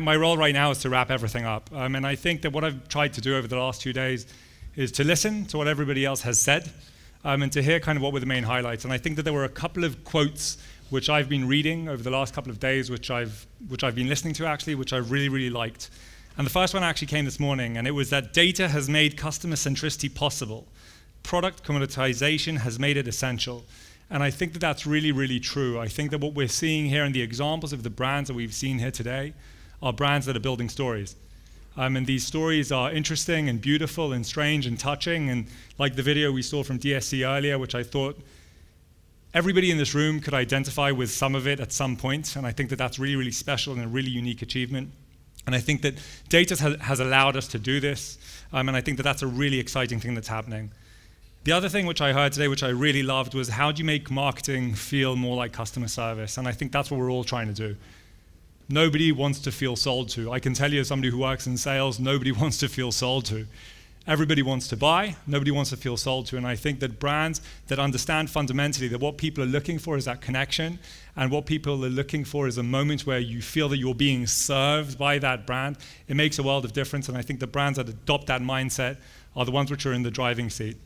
My role right now is to wrap everything up. And I think that what I've tried to do over the last 2 days is to listen to what everybody else has said and to hear kind of what were the main highlights. And I think that there were a couple of quotes which I've been reading over the last couple of days, which I've been listening to actually, which I really, really liked. And the first one actually came this morning, and it was that data has made customer centricity possible. Product commoditization has made it essential. And I think that that's really, really true. I think that what we're seeing here and the examples of the brands that we've seen here today are brands that are building stories. And these stories are interesting and beautiful and strange and touching. And like the video we saw from DSC earlier, which I thought everybody in this room could identify with some of it at some point. And I think that that's really, really special and a really unique achievement. And I think that data has allowed us to do this. And I think that that's a really exciting thing that's happening. The other thing which I heard today, which I really loved, was how do you make marketing feel more like customer service? And I think that's what we're all trying to do. Nobody wants to feel sold to. I can tell you as somebody who works in sales, nobody wants to feel sold to. Everybody wants to buy, nobody wants to feel sold to. And I think that brands that understand fundamentally that what people are looking for is that connection, and what people are looking for is a moment where you feel that you're being served by that brand, it makes a world of difference. And I think the brands that adopt that mindset are the ones which are in the driving seat.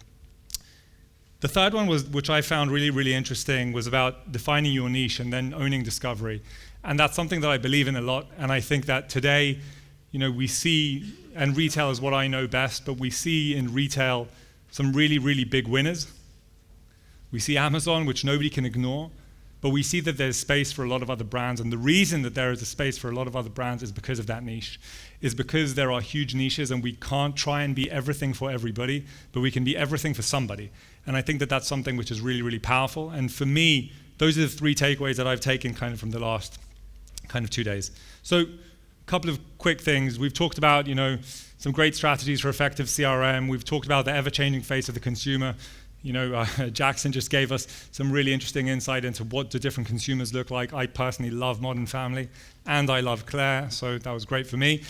The third one, which I found really, really interesting, was about defining your niche and then owning discovery. And that's something that I believe in a lot. And I think that today, we see, and retail is what I know best, but we see in retail some really, really big winners. We see Amazon, which nobody can ignore, but we see that there's space for a lot of other brands. And the reason that there is a space for a lot of other brands is because of that niche, is because there are huge niches and we can't try and be everything for everybody, but we can be everything for somebody. And I think that that's something which is really, really powerful. And for me, those are the 3 takeaways that I've taken kind of from the last kind of 2 days. So a couple of quick things. We've talked about, some great strategies for effective CRM. We've talked about the ever-changing face of the consumer. Jackson just gave us some really interesting insight into what the different consumers look like. I personally love Modern Family, and I love Claire, so that was great for me.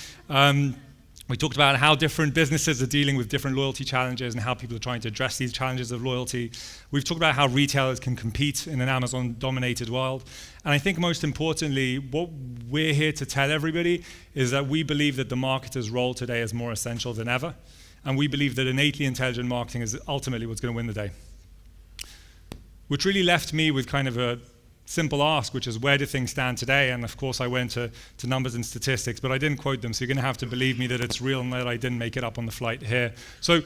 We talked about how different businesses are dealing with different loyalty challenges and how people are trying to address these challenges of loyalty. We've talked about how retailers can compete in an Amazon-dominated world. And I think most importantly, what we're here to tell everybody is that we believe that the marketer's role today is more essential than ever. And we believe that innately intelligent marketing is ultimately what's going to win the day. Which really left me with kind of a simple ask, which is where do things stand today? And of course I went to numbers and statistics, but I didn't quote them, so you're going to have to believe me that it's real and that I didn't make it up on the flight here. So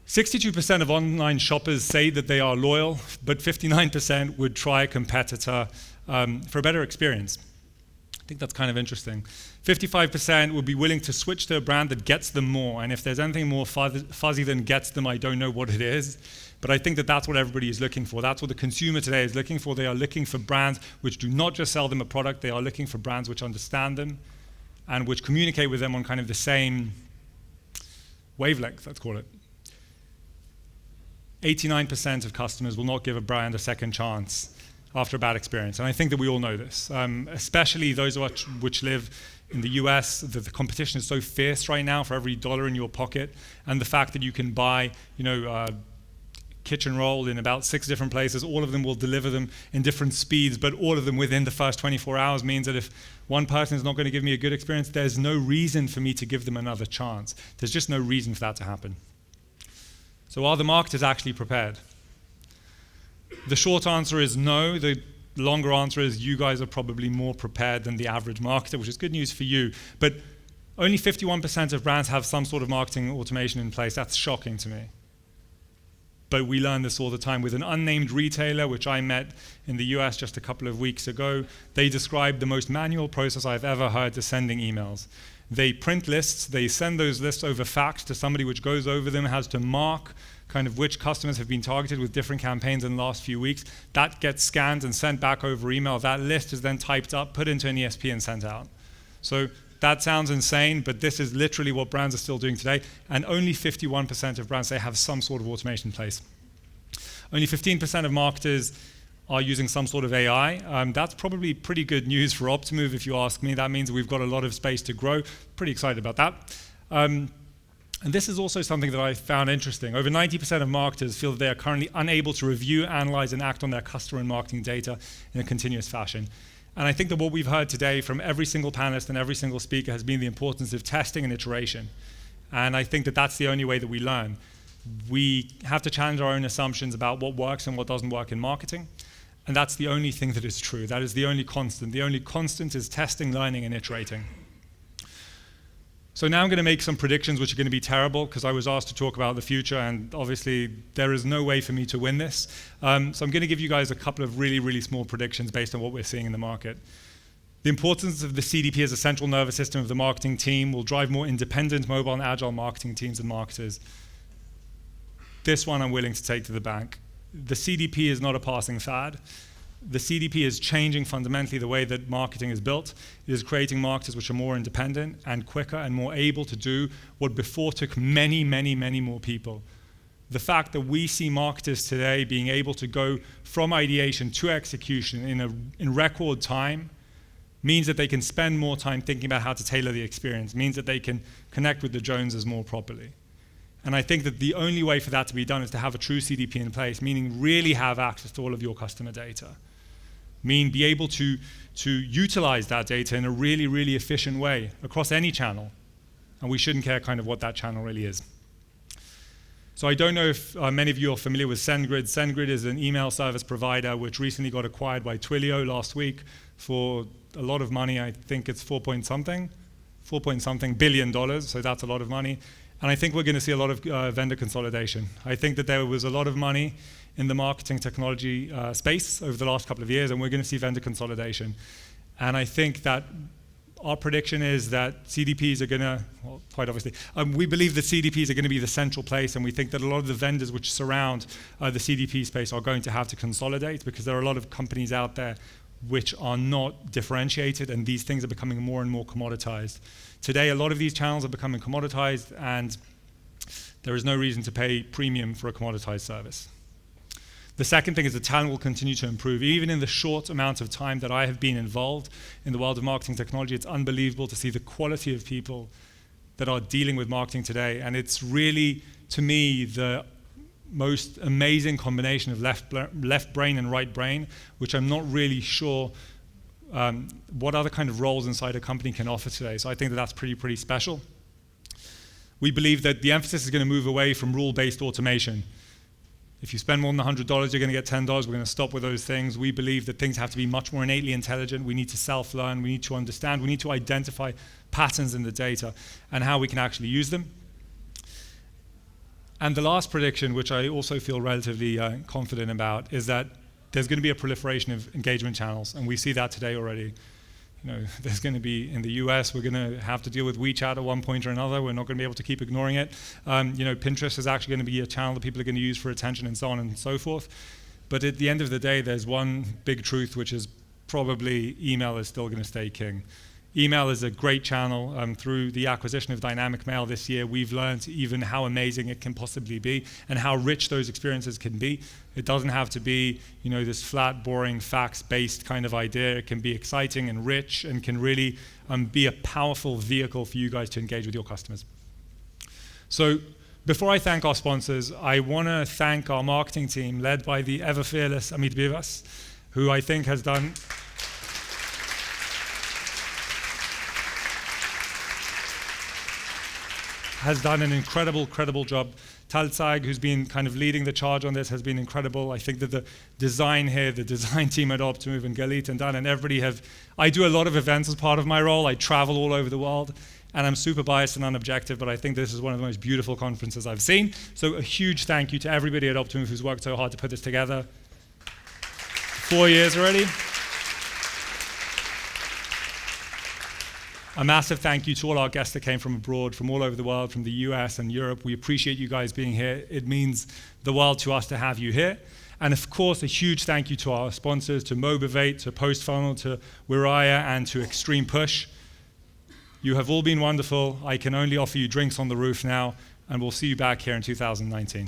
62% of online shoppers say that they are loyal, but 59% would try a competitor for a better experience. I think that's kind of interesting. 55% would be willing to switch to a brand that gets them more, and if there's anything more fuzzy than gets them, I don't know what it is. But I think that that's what everybody is looking for. That's what the consumer today is looking for. They are looking for brands which do not just sell them a product, they are looking for brands which understand them and which communicate with them on kind of the same wavelength, let's call it. 89% of customers will not give a brand a second chance after a bad experience. And I think that we all know this, especially those of us which live in the US, that the competition is so fierce right now for every dollar in your pocket. And the fact that you can buy, kitchen roll in about 6 different places, all of them will deliver them in different speeds, but all of them within the first 24 hours means that if one person is not going to give me a good experience, there's no reason for me to give them another chance. There's just no reason for that to happen. So are the marketers actually prepared? The short answer is no. The longer answer is you guys are probably more prepared than the average marketer, which is good news for you. But only 51% of brands have some sort of marketing automation in place. That's shocking to me. But we learn this all the time. With an unnamed retailer, which I met in the US just a couple of weeks ago, they described the most manual process I've ever heard to sending emails. They print lists, they send those lists over fax to somebody which goes over them, has to mark kind of which customers have been targeted with different campaigns in the last few weeks. That gets scanned and sent back over email. That list is then typed up, put into an ESP and sent out. So that sounds insane, but this is literally what brands are still doing today. And only 51% of brands say have some sort of automation in place. Only 15% of marketers are using some sort of AI. That's probably pretty good news for Optimove, if you ask me. That means we've got a lot of space to grow. Pretty excited about that. And this is also something that I found interesting. Over 90% of marketers feel that they are currently unable to review, analyze, and act on their customer and marketing data in a continuous fashion. And I think that what we've heard today from every single panelist and every single speaker has been the importance of testing and iteration. And I think that that's the only way that we learn. We have to challenge our own assumptions about what works and what doesn't work in marketing. And that's the only thing that is true. That is the only constant. The only constant is testing, learning, and iterating. So now I'm going to make some predictions which are going to be terrible because I was asked to talk about the future, and obviously there is no way for me to win this. So I'm going to give you guys a couple of really, really small predictions based on what we're seeing in the market. The importance of the CDP as a central nervous system of the marketing team will drive more independent, mobile, and agile marketing teams and marketers. This one I'm willing to take to the bank. The CDP is not a passing fad. The CDP is changing fundamentally the way that marketing is built. It is creating marketers which are more independent and quicker and more able to do what before took many, many, many more people. The fact that we see marketers today being able to go from ideation to execution in record time means that they can spend more time thinking about how to tailor the experience, means that they can connect with the Joneses more properly. And I think that the only way for that to be done is to have a true CDP in place, meaning really have access to all of your customer data. Be able to utilize that data in a really, really efficient way across any channel. And we shouldn't care kind of what that channel really is. So I don't know if many of you are familiar with SendGrid. SendGrid is an email service provider which recently got acquired by Twilio last week for a lot of money. I think it's $4 point something billion, so that's a lot of money. And I think we're going to see a lot of vendor consolidation. I think that there was a lot of money in the marketing technology space over the last couple of years, and we're going to see vendor consolidation. And I think that our prediction is that CDPs are going to, well, quite obviously, we believe that CDPs are going to be the central place, and we think that a lot of the vendors which surround the CDP space are going to have to consolidate because there are a lot of companies out there which are not differentiated, and these things are becoming more and more commoditized. Today, a lot of these channels are becoming commoditized, and there is no reason to pay premium for a commoditized service. The second thing is the talent will continue to improve. Even in the short amount of time that I have been involved in the world of marketing technology, it's unbelievable to see the quality of people that are dealing with marketing today. And it's really, to me, the most amazing combination of left brain and right brain, which I'm not really sure what other kind of roles inside a company can offer today. So I think that that's pretty special. We believe that the emphasis is going to move away from rule-based automation. If you spend more than $100, you're going to get $10. We're going to stop with those things. We believe that things have to be much more innately intelligent. We need to self-learn. We need to understand. We need to identify patterns in the data and how we can actually use them. And the last prediction, which I also feel relatively confident about, is that there's going to be a proliferation of engagement channels, and we see that today already. There's going to be, in the US, we're going to have to deal with WeChat at one point or another. We're not going to be able to keep ignoring it. Pinterest is actually going to be a channel that people are going to use for attention and so on and so forth. But at the end of the day, there's one big truth, which is probably email is still going to stay king. Email is a great channel. Through the acquisition of Dynamic Mail this year, we've learned even how amazing it can possibly be and how rich those experiences can be. It doesn't have to be, this flat, boring, facts-based kind of idea. It can be exciting and rich and can really be a powerful vehicle for you guys to engage with your customers. So before I thank our sponsors, I want to thank our marketing team led by the ever-fearless Amit Bivas, who I think has done an incredible job. Tal Zag, who's been kind of leading the charge on this, has been incredible. I think that the design here, the design team at Optimove, and Galit and Dan and everybody I do a lot of events as part of my role. I travel all over the world, and I'm super biased and unobjective, but I think this is one of the most beautiful conferences I've seen. So a huge thank you to everybody at Optimove who's worked so hard to put this together. 4 years already. A massive thank you to all our guests that came from abroad, from all over the world, from the US and Europe. We appreciate you guys being here. It means the world to us to have you here. And of course, a huge thank you to our sponsors, to Motivate, to PostFunnel, to Wiraya, and to Extreme Push. You have all been wonderful. I can only offer you drinks on the roof now, and we'll see you back here in 2019.